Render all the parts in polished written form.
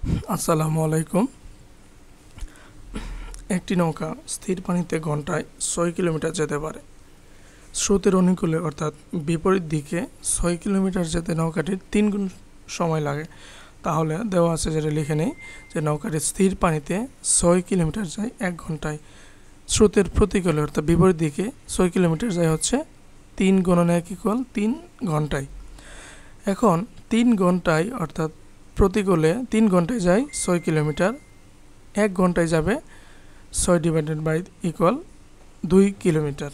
আসসালামু আলাইকুম। একটি নৌকা স্থির পানিতে ঘন্টায় ৬ কিলোমিটার যেতে পারে। স্রোতের অনুকূলে অর্থাৎ বিপরীত দিকে ৬ কিলোমিটার যেতে নৌকাটির ৩ গুণ সময় লাগে। তাহলে দেওয়া আছে, যেটা লিখে নেই, যে নৌকাটি স্থির পানিতে ৬ কিলোমিটার যায় ১ ঘন্টায়। স্রোতের প্রতিকূলে অর্থাৎ বিপরীত দিকে ৬ কিলোমিটার যায় হচ্ছে ৩ গুণন ১ = ৩ ঘন্টায়। এখন ৩ ঘন্টায় অর্থাৎ প্রতিকূলে ৩ ঘন্টায় যায় ৬ কিলোমিটার, ১ ঘন্টায় যাবে ৬ / ২ কিলোমিটার।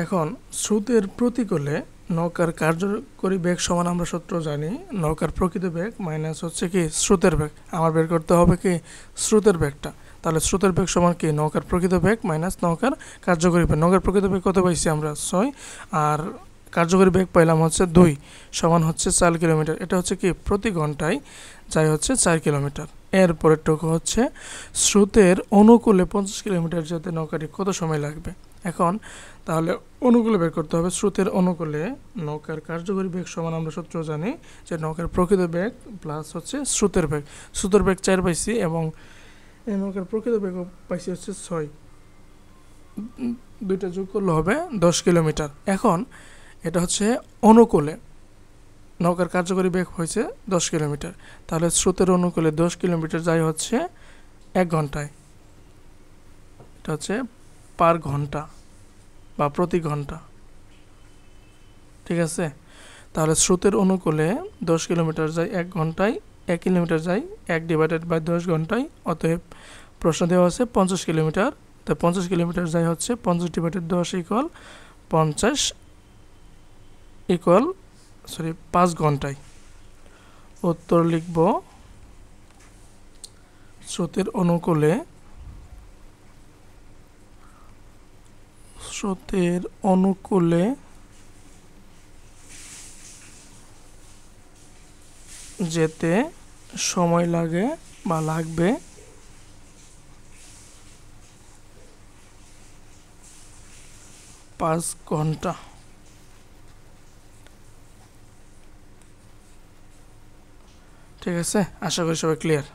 এখন স্রোতের প্রতিকূলে নৌকার কার্যকরী বেগ সমান আমরা সূত্র জানি, নৌকার প্রকৃত বেগ মাইনাস হচ্ছে কি স্রোতের বেগ। আমার বের করতে হবে কি স্রোতের বেগটা। তাহলে স্রোতের বেগ সমান কি নৌকার প্রকৃত বেগ মাইনাস নৌকার কার্যকরী বেগ। নৌকার প্রকৃত বেগ কত পাইছি আমরা ৬, আর কার্যকরী বেগ পাইলাম হচ্ছে ২, সমান হচ্ছে ৪ কিলোমিটার। এটা হচ্ছে কি প্রতি ঘন্টায় যায় হচ্ছে ৪ কিলোমিটার। এরপরের টুকু হচ্ছে স্রোতের অনুকূলে ৫০ কিলোমিটার যেতে নৌকাটি কত সময় লাগবে। এখন তাহলে অনুকূলে বের করতে হবে। স্রোতের অনুকূলে নৌকার কার্যকরী বেগ সমান আমরা সূত্র জানি, যে নৌকার প্রকৃত বেগ প্লাস হচ্ছে স্রোতের বেগ। স্রোতের বেগ ৪ পাইছি এবং নৌকার প্রকৃত বেগ পাইছি হচ্ছে ৬, দুইটা যোগ করলে হবে ১০ কিলোমিটার। এখন এটা হচ্ছে অনুকূলে, নৌকার কার্যকরী বেগ হয়েছে ১০ কিলোমিটার। তাহলে স্রোতের অনুকূলে ১০ কিলোমিটার যায় হচ্ছে ১ ঘন্টায়। এটা হচ্ছে পার ঘন্টা বা প্রতি ঘন্টা, ঠিক আছে। তাহলে স্রোতের অনুকূলে ১০ কিলোমিটার যায় ১ ঘন্টায়, ১ কিলোমিটার যায় ১/১০ ঘন্টায়। অতএব প্রশ্ন দেওয়া আছে ৫০ কিলোমিটার। তো ৫০ কিলোমিটার যায় হচ্ছে ৫০/১০ = ৫০ 5 ঘন্টায়। উত্তর লিখব স্রোতের অনুকূলে যেতে সময় লাগে বা লাগবে ৫ ঘন্টা। ঠিক আছে, আশা করি সবাই ক্লিয়ার।